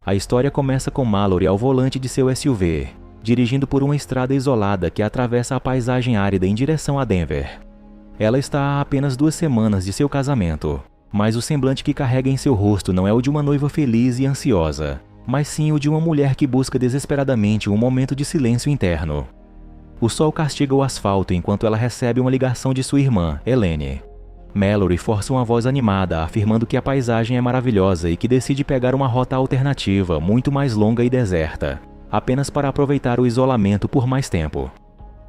A história começa com Mallory ao volante de seu SUV, dirigindo por uma estrada isolada que atravessa a paisagem árida em direção a Denver. Ela está há apenas 2 semanas de seu casamento, mas o semblante que carrega em seu rosto não é o de uma noiva feliz e ansiosa, mas sim o de uma mulher que busca desesperadamente um momento de silêncio interno. O sol castiga o asfalto enquanto ela recebe uma ligação de sua irmã, Helene. Mallory força uma voz animada, afirmando que a paisagem é maravilhosa e que decide pegar uma rota alternativa, muito mais longa e deserta, apenas para aproveitar o isolamento por mais tempo.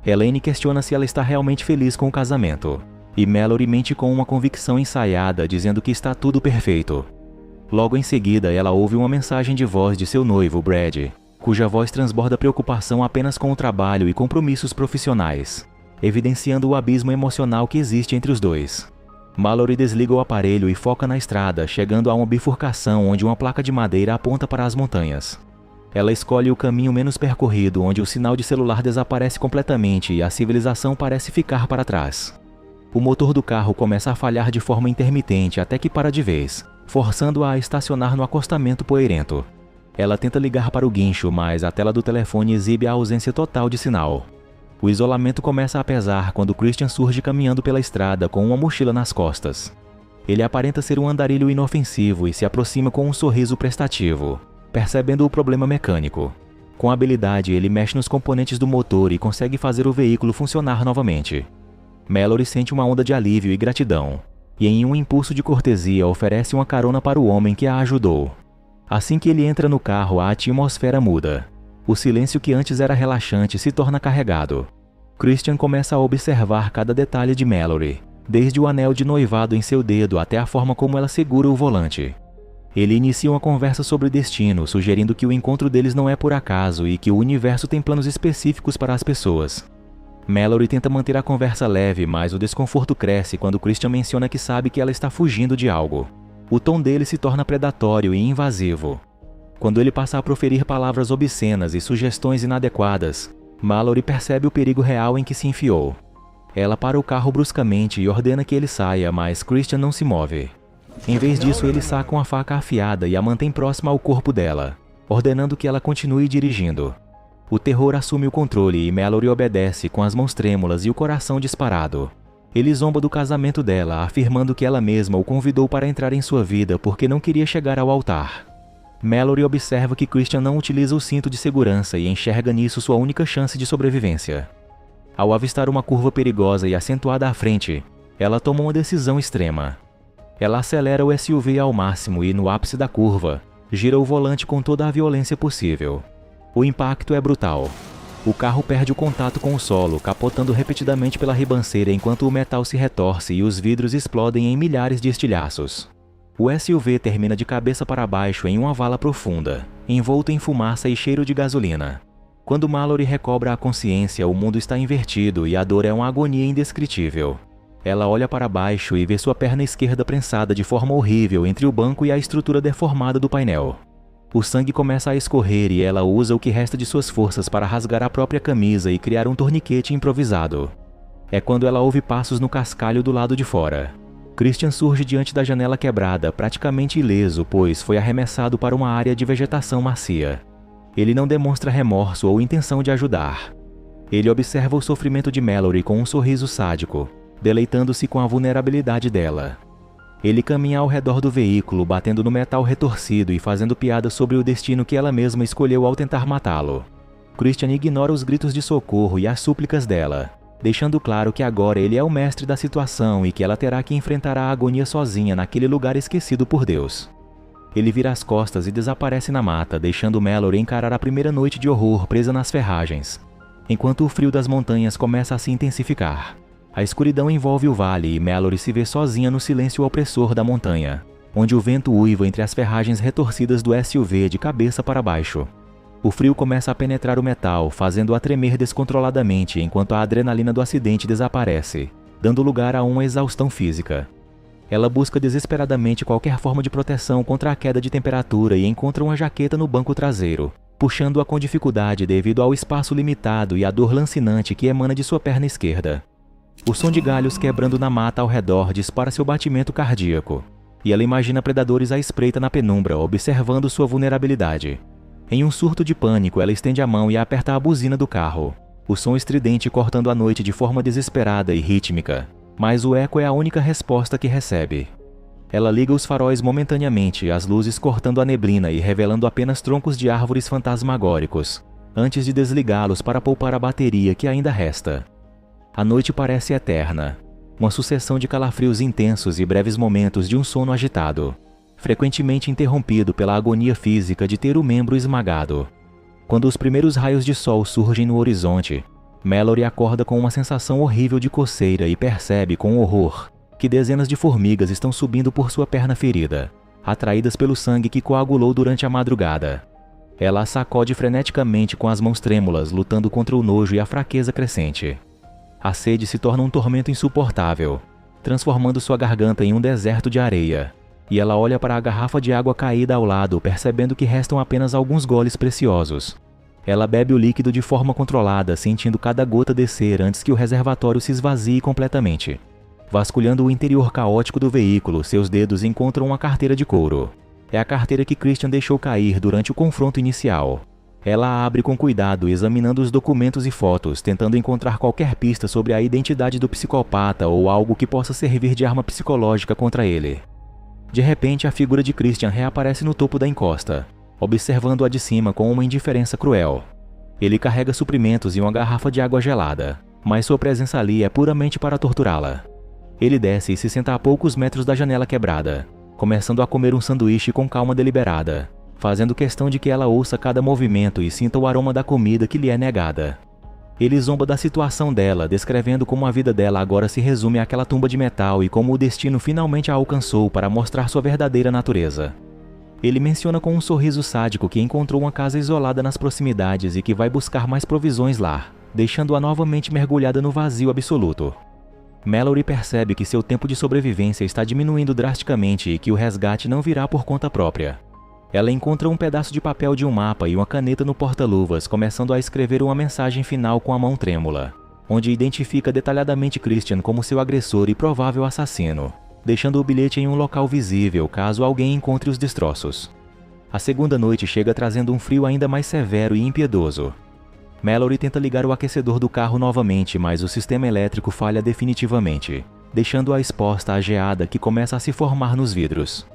Helene questiona se ela está realmente feliz com o casamento, e Mallory mente com uma convicção ensaiada, dizendo que está tudo perfeito. Logo em seguida, ela ouve uma mensagem de voz de seu noivo, Brad, cuja voz transborda preocupação apenas com o trabalho e compromissos profissionais, evidenciando o abismo emocional que existe entre os dois. Mallory desliga o aparelho e foca na estrada, chegando a uma bifurcação onde uma placa de madeira aponta para as montanhas. Ela escolhe o caminho menos percorrido, onde o sinal de celular desaparece completamente e a civilização parece ficar para trás. O motor do carro começa a falhar de forma intermitente até que para de vez, forçando-a a estacionar no acostamento poeirento. Ela tenta ligar para o guincho, mas a tela do telefone exibe a ausência total de sinal. O isolamento começa a pesar quando Christian surge caminhando pela estrada com uma mochila nas costas. Ele aparenta ser um andarilho inofensivo e se aproxima com um sorriso prestativo, percebendo o problema mecânico. Com habilidade, ele mexe nos componentes do motor e consegue fazer o veículo funcionar novamente. Mallory sente uma onda de alívio e gratidão, e em um impulso de cortesia oferece uma carona para o homem que a ajudou. Assim que ele entra no carro, a atmosfera muda. O silêncio que antes era relaxante se torna carregado. Christian começa a observar cada detalhe de Mallory, desde o anel de noivado em seu dedo até a forma como ela segura o volante. Ele inicia uma conversa sobre destino, sugerindo que o encontro deles não é por acaso e que o universo tem planos específicos para as pessoas. Mallory tenta manter a conversa leve, mas o desconforto cresce quando Christian menciona que sabe que ela está fugindo de algo. O tom dele se torna predatório e invasivo. Quando ele passa a proferir palavras obscenas e sugestões inadequadas, Mallory percebe o perigo real em que se enfiou. Ela para o carro bruscamente e ordena que ele saia, mas Christian não se move. Em vez disso, ele saca uma faca afiada e a mantém próxima ao corpo dela, ordenando que ela continue dirigindo. O terror assume o controle e Mallory obedece com as mãos trêmulas e o coração disparado. Ele zomba do casamento dela, afirmando que ela mesma o convidou para entrar em sua vida porque não queria chegar ao altar. Mallory observa que Christian não utiliza o cinto de segurança e enxerga nisso sua única chance de sobrevivência. Ao avistar uma curva perigosa e acentuada à frente, ela toma uma decisão extrema. Ela acelera o SUV ao máximo e, no ápice da curva, gira o volante com toda a violência possível. O impacto é brutal. O carro perde o contato com o solo, capotando repetidamente pela ribanceira enquanto o metal se retorce e os vidros explodem em milhares de estilhaços. O SUV termina de cabeça para baixo em uma vala profunda, envolto em fumaça e cheiro de gasolina. Quando Mallory recobra a consciência, o mundo está invertido e a dor é uma agonia indescritível. Ela olha para baixo e vê sua perna esquerda prensada de forma horrível entre o banco e a estrutura deformada do painel. O sangue começa a escorrer e ela usa o que resta de suas forças para rasgar a própria camisa e criar um torniquete improvisado. É quando ela ouve passos no cascalho do lado de fora. Christian surge diante da janela quebrada, praticamente ileso, pois foi arremessado para uma área de vegetação macia. Ele não demonstra remorso ou intenção de ajudar. Ele observa o sofrimento de Mallory com um sorriso sádico, deleitando-se com a vulnerabilidade dela. Ele caminha ao redor do veículo, batendo no metal retorcido e fazendo piadas sobre o destino que ela mesma escolheu ao tentar matá-lo. Christian ignora os gritos de socorro e as súplicas dela, deixando claro que agora ele é o mestre da situação e que ela terá que enfrentar a agonia sozinha naquele lugar esquecido por Deus. Ele vira as costas e desaparece na mata, deixando Mallory encarar a primeira noite de horror presa nas ferragens, enquanto o frio das montanhas começa a se intensificar. A escuridão envolve o vale e Mallory se vê sozinha no silêncio opressor da montanha, onde o vento uiva entre as ferragens retorcidas do SUV de cabeça para baixo. O frio começa a penetrar o metal, fazendo-a tremer descontroladamente enquanto a adrenalina do acidente desaparece, dando lugar a uma exaustão física. Ela busca desesperadamente qualquer forma de proteção contra a queda de temperatura e encontra uma jaqueta no banco traseiro, puxando-a com dificuldade devido ao espaço limitado e à dor lancinante que emana de sua perna esquerda. O som de galhos quebrando na mata ao redor dispara seu batimento cardíaco. e ela imagina predadores à espreita na penumbra, observando sua vulnerabilidade. Em um surto de pânico, ela estende a mão e aperta a buzina do carro, o som estridente cortando a noite de forma desesperada e rítmica, mas o eco é a única resposta que recebe. Ela liga os faróis momentaneamente, as luzes cortando a neblina e revelando apenas troncos de árvores fantasmagóricos, antes de desligá-los para poupar a bateria que ainda resta. A noite parece eterna, uma sucessão de calafrios intensos e breves momentos de um sono agitado, frequentemente interrompido pela agonia física de ter o membro esmagado. Quando os primeiros raios de sol surgem no horizonte, Mallory acorda com uma sensação horrível de coceira e percebe com horror que dezenas de formigas estão subindo por sua perna ferida, atraídas pelo sangue que coagulou durante a madrugada. Ela a sacode freneticamente com as mãos trêmulas, lutando contra o nojo e a fraqueza crescente. A sede se torna um tormento insuportável, transformando sua garganta em um deserto de areia, e ela olha para a garrafa de água caída ao lado, percebendo que restam apenas alguns goles preciosos. Ela bebe o líquido de forma controlada, sentindo cada gota descer antes que o reservatório se esvazie completamente. Vasculhando o interior caótico do veículo, seus dedos encontram uma carteira de couro. É a carteira que Christian deixou cair durante o confronto inicial. Ela a abre com cuidado, examinando os documentos e fotos, tentando encontrar qualquer pista sobre a identidade do psicopata ou algo que possa servir de arma psicológica contra ele. De repente, a figura de Christian reaparece no topo da encosta, observando-a de cima com uma indiferença cruel. Ele carrega suprimentos e uma garrafa de água gelada, mas sua presença ali é puramente para torturá-la. Ele desce e se senta a poucos metros da janela quebrada, começando a comer um sanduíche com calma deliberada, fazendo questão de que ela ouça cada movimento e sinta o aroma da comida que lhe é negada. Ele zomba da situação dela, descrevendo como a vida dela agora se resume àquela tumba de metal e como o destino finalmente a alcançou para mostrar sua verdadeira natureza. Ele menciona com um sorriso sádico que encontrou uma casa isolada nas proximidades e que vai buscar mais provisões lá, deixando-a novamente mergulhada no vazio absoluto. Mallory percebe que seu tempo de sobrevivência está diminuindo drasticamente e que o resgate não virá por conta própria. Ela encontra um pedaço de papel de um mapa e uma caneta no porta-luvas, começando a escrever uma mensagem final com a mão trêmula, onde identifica detalhadamente Christian como seu agressor e provável assassino, deixando o bilhete em um local visível caso alguém encontre os destroços. A segunda noite chega trazendo um frio ainda mais severo e impiedoso. Mallory tenta ligar o aquecedor do carro novamente, mas o sistema elétrico falha definitivamente, deixando-a exposta à geada que começa a se formar nos vidros.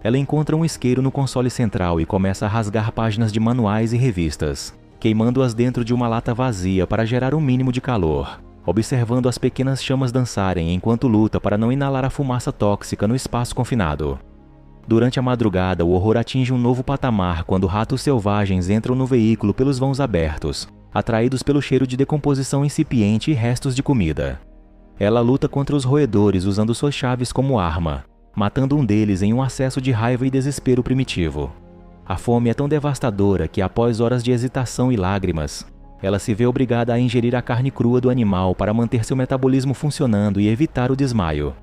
Ela encontra um isqueiro no console central e começa a rasgar páginas de manuais e revistas, queimando-as dentro de uma lata vazia para gerar um mínimo de calor, observando as pequenas chamas dançarem enquanto luta para não inalar a fumaça tóxica no espaço confinado. Durante a madrugada, o horror atinge um novo patamar quando ratos selvagens entram no veículo pelos vãos abertos, atraídos pelo cheiro de decomposição incipiente e restos de comida. Ela luta contra os roedores usando suas chaves como arma, matando um deles em um acesso de raiva e desespero primitivo. A fome é tão devastadora que, após horas de hesitação e lágrimas, ela se vê obrigada a ingerir a carne crua do animal para manter seu metabolismo funcionando e evitar o desmaio.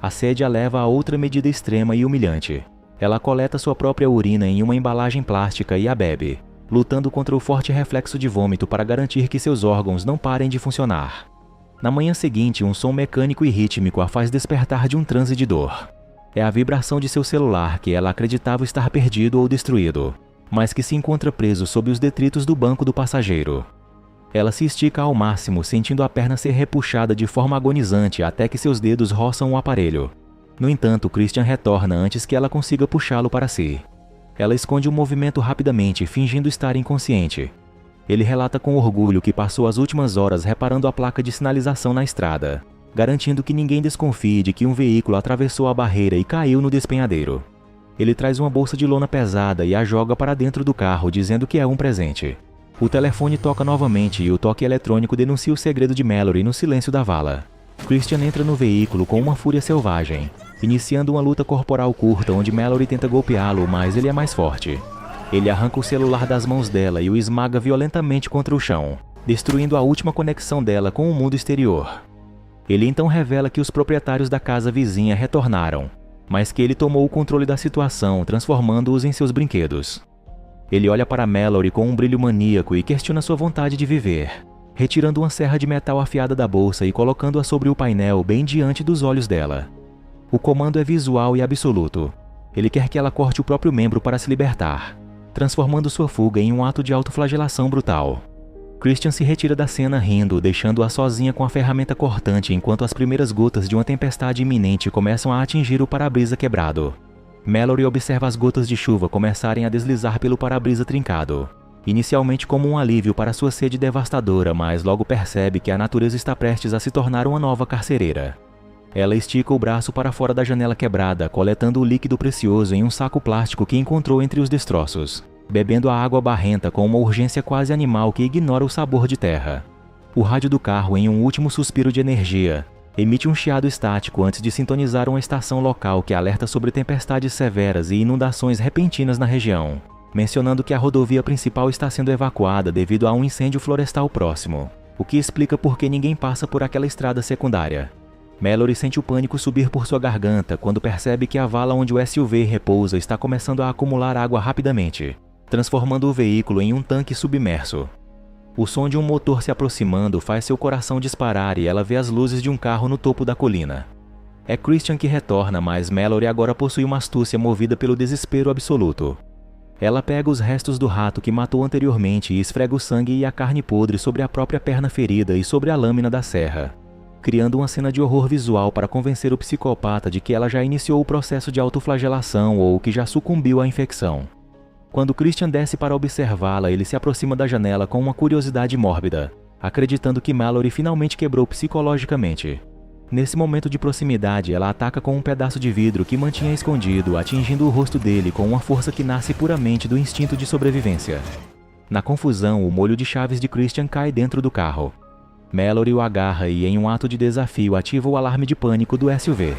A sede a leva a outra medida extrema e humilhante. Ela coleta sua própria urina em uma embalagem plástica e a bebe, lutando contra o forte reflexo de vômito para garantir que seus órgãos não parem de funcionar. Na manhã seguinte, um som mecânico e rítmico a faz despertar de um transe de dor. É a vibração de seu celular que ela acreditava estar perdido ou destruído, mas que se encontra preso sob os detritos do banco do passageiro. Ela se estica ao máximo, sentindo a perna ser repuxada de forma agonizante até que seus dedos roçam o aparelho. No entanto, Christian retorna antes que ela consiga puxá-lo para si. Ela esconde o movimento rapidamente, fingindo estar inconsciente. Ele relata com orgulho que passou as últimas horas reparando a placa de sinalização na estrada, garantindo que ninguém desconfie de que um veículo atravessou a barreira e caiu no despenhadeiro. Ele traz uma bolsa de lona pesada e a joga para dentro do carro, dizendo que é um presente. O telefone toca novamente e o toque eletrônico denuncia o segredo de Mallory no silêncio da vala. Christian entra no veículo com uma fúria selvagem, iniciando uma luta corporal curta onde Mallory tenta golpeá-lo, mas ele é mais forte. Ele arranca o celular das mãos dela e o esmaga violentamente contra o chão, destruindo a última conexão dela com o mundo exterior. Ele então revela que os proprietários da casa vizinha retornaram, mas que ele tomou o controle da situação, transformando-os em seus brinquedos. Ele olha para Mallory com um brilho maníaco e questiona sua vontade de viver, retirando uma serra de metal afiada da bolsa e colocando-a sobre o painel bem diante dos olhos dela. O comando é visual e absoluto. Ele quer que ela corte o próprio membro para se libertar, transformando sua fuga em um ato de autoflagelação brutal. Christian se retira da cena rindo, deixando-a sozinha com a ferramenta cortante enquanto as primeiras gotas de uma tempestade iminente começam a atingir o para-brisa quebrado. Mallory observa as gotas de chuva começarem a deslizar pelo para-brisa trincado, inicialmente como um alívio para sua sede devastadora, mas logo percebe que a natureza está prestes a se tornar uma nova carcereira. Ela estica o braço para fora da janela quebrada, coletando o líquido precioso em um saco plástico que encontrou entre os destroços, bebendo a água barrenta com uma urgência quase animal que ignora o sabor de terra. O rádio do carro, em um último suspiro de energia, emite um chiado estático antes de sintonizar uma estação local que alerta sobre tempestades severas e inundações repentinas na região, mencionando que a rodovia principal está sendo evacuada devido a um incêndio florestal próximo, o que explica por que ninguém passa por aquela estrada secundária. Mallory sente o pânico subir por sua garganta quando percebe que a vala onde o SUV repousa está começando a acumular água rapidamente, transformando o veículo em um tanque submerso. O som de um motor se aproximando faz seu coração disparar e ela vê as luzes de um carro no topo da colina. É Christian que retorna, mas Mallory agora possui uma astúcia movida pelo desespero absoluto. Ela pega os restos do rato que matou anteriormente e esfrega o sangue e a carne podre sobre a própria perna ferida e sobre a lâmina da serra, criando uma cena de horror visual para convencer o psicopata de que ela já iniciou o processo de autoflagelação ou que já sucumbiu à infecção. Quando Christian desce para observá-la, ele se aproxima da janela com uma curiosidade mórbida, acreditando que Mallory finalmente quebrou psicologicamente. Nesse momento de proximidade, ela ataca com um pedaço de vidro que mantinha escondido, atingindo o rosto dele com uma força que nasce puramente do instinto de sobrevivência. Na confusão, o molho de chaves de Christian cai dentro do carro. Mallory o agarra e, em um ato de desafio, ativa o alarme de pânico do SUV.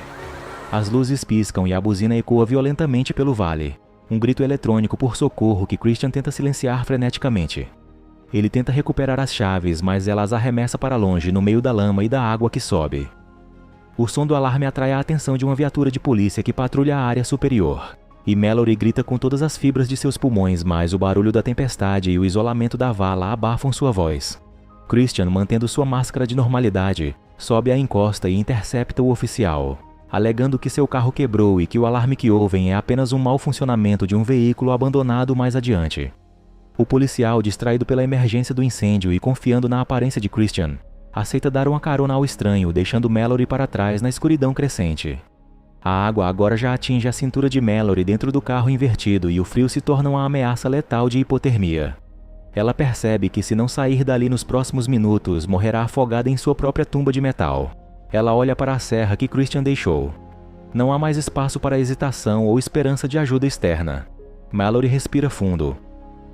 As luzes piscam e a buzina ecoa violentamente pelo vale, um grito eletrônico por socorro que Christian tenta silenciar freneticamente. Ele tenta recuperar as chaves, mas ela as arremessa para longe no meio da lama e da água que sobe. O som do alarme atrai a atenção de uma viatura de polícia que patrulha a área superior, e Mallory grita com todas as fibras de seus pulmões, mas o barulho da tempestade e o isolamento da vala abafam sua voz. Christian, mantendo sua máscara de normalidade, sobe a encosta e intercepta o oficial, alegando que seu carro quebrou e que o alarme que ouvem é apenas um mau funcionamento de um veículo abandonado mais adiante. O policial, distraído pela emergência do incêndio e confiando na aparência de Christian, aceita dar uma carona ao estranho, deixando Mallory para trás na escuridão crescente. A água agora já atinge a cintura de Mallory dentro do carro invertido e o frio se torna uma ameaça letal de hipotermia. Ela percebe que, se não sair dali nos próximos minutos, morrerá afogada em sua própria tumba de metal. Ela olha para a serra que Christian deixou. Não há mais espaço para hesitação ou esperança de ajuda externa. Mallory respira fundo.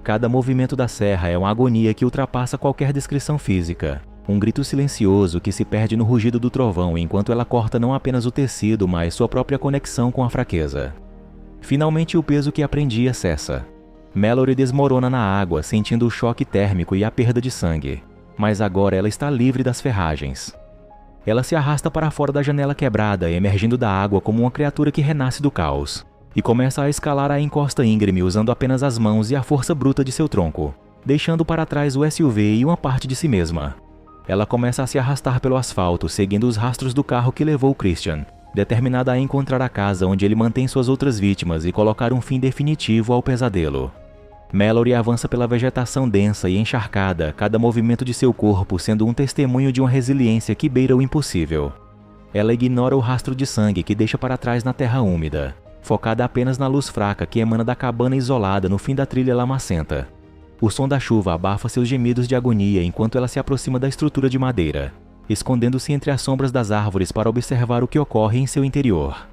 Cada movimento da serra é uma agonia que ultrapassa qualquer descrição física. Um grito silencioso que se perde no rugido do trovão enquanto ela corta não apenas o tecido, mas sua própria conexão com a fraqueza. Finalmente o peso que aprendia cessa. Mallory desmorona na água, sentindo o choque térmico e a perda de sangue. Mas agora ela está livre das ferragens. Ela se arrasta para fora da janela quebrada, emergindo da água como uma criatura que renasce do caos, e começa a escalar a encosta íngreme usando apenas as mãos e a força bruta de seu tronco, deixando para trás o SUV e uma parte de si mesma. Ela começa a se arrastar pelo asfalto, seguindo os rastros do carro que levou Christian, determinada a encontrar a casa onde ele mantém suas outras vítimas e colocar um fim definitivo ao pesadelo. Mallory avança pela vegetação densa e encharcada, cada movimento de seu corpo sendo um testemunho de uma resiliência que beira o impossível. Ela ignora o rastro de sangue que deixa para trás na terra úmida, focada apenas na luz fraca que emana da cabana isolada no fim da trilha lamacenta. O som da chuva abafa seus gemidos de agonia enquanto ela se aproxima da estrutura de madeira, escondendo-se entre as sombras das árvores para observar o que ocorre em seu interior.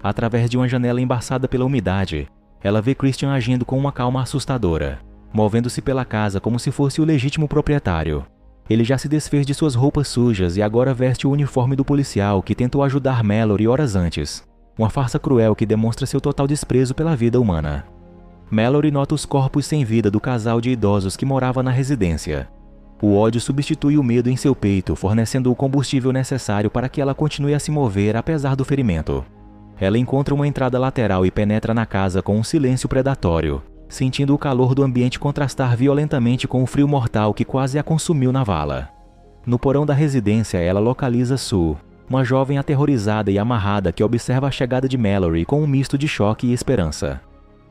Através de uma janela embaçada pela umidade, ela vê Christian agindo com uma calma assustadora, movendo-se pela casa como se fosse o legítimo proprietário. Ele já se desfez de suas roupas sujas e agora veste o uniforme do policial que tentou ajudar Mallory horas antes. Uma farsa cruel que demonstra seu total desprezo pela vida humana. Mallory nota os corpos sem vida do casal de idosos que morava na residência. O ódio substitui o medo em seu peito, fornecendo o combustível necessário para que ela continue a se mover apesar do ferimento. Ela encontra uma entrada lateral e penetra na casa com um silêncio predatório, sentindo o calor do ambiente contrastar violentamente com o frio mortal que quase a consumiu na vala. No porão da residência, ela localiza Sue, uma jovem aterrorizada e amarrada que observa a chegada de Mallory com um misto de choque e esperança.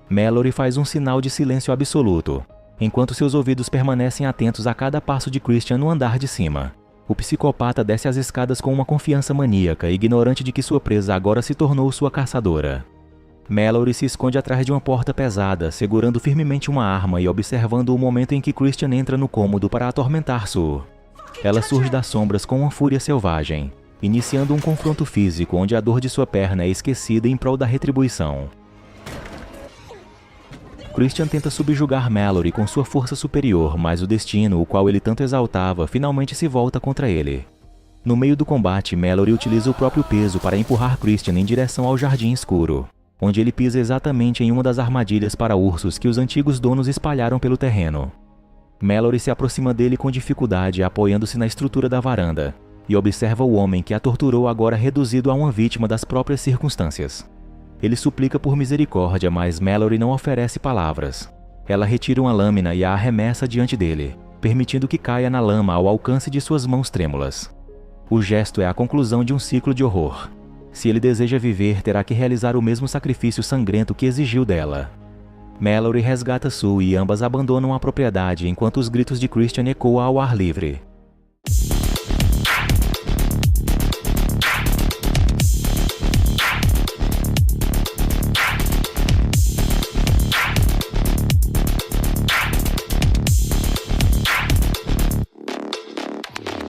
Mallory faz um sinal de silêncio absoluto, enquanto seus ouvidos permanecem atentos a cada passo de Christian no andar de cima. O psicopata desce as escadas com uma confiança maníaca, ignorante de que sua presa agora se tornou sua caçadora. Mallory se esconde atrás de uma porta pesada, segurando firmemente uma arma e observando o momento em que Christian entra no cômodo para atormentar Sue. Ela surge das sombras com uma fúria selvagem, iniciando um confronto físico onde a dor de sua perna é esquecida em prol da retribuição. Christian tenta subjugar Mallory com sua força superior, mas o destino, o qual ele tanto exaltava, finalmente se volta contra ele. No meio do combate, Mallory utiliza o próprio peso para empurrar Christian em direção ao jardim escuro, onde ele pisa exatamente em uma das armadilhas para ursos que os antigos donos espalharam pelo terreno. Mallory se aproxima dele com dificuldade, apoiando-se na estrutura da varanda, e observa o homem que a torturou agora reduzido a uma vítima das próprias circunstâncias. Ele suplica por misericórdia, mas Mallory não oferece palavras. Ela retira uma lâmina e a arremessa diante dele, permitindo que caia na lama ao alcance de suas mãos trêmulas. O gesto é a conclusão de um ciclo de horror. Se ele deseja viver, terá que realizar o mesmo sacrifício sangrento que exigiu dela. Mallory resgata Sue e ambas abandonam a propriedade enquanto os gritos de Christian ecoam ao ar livre,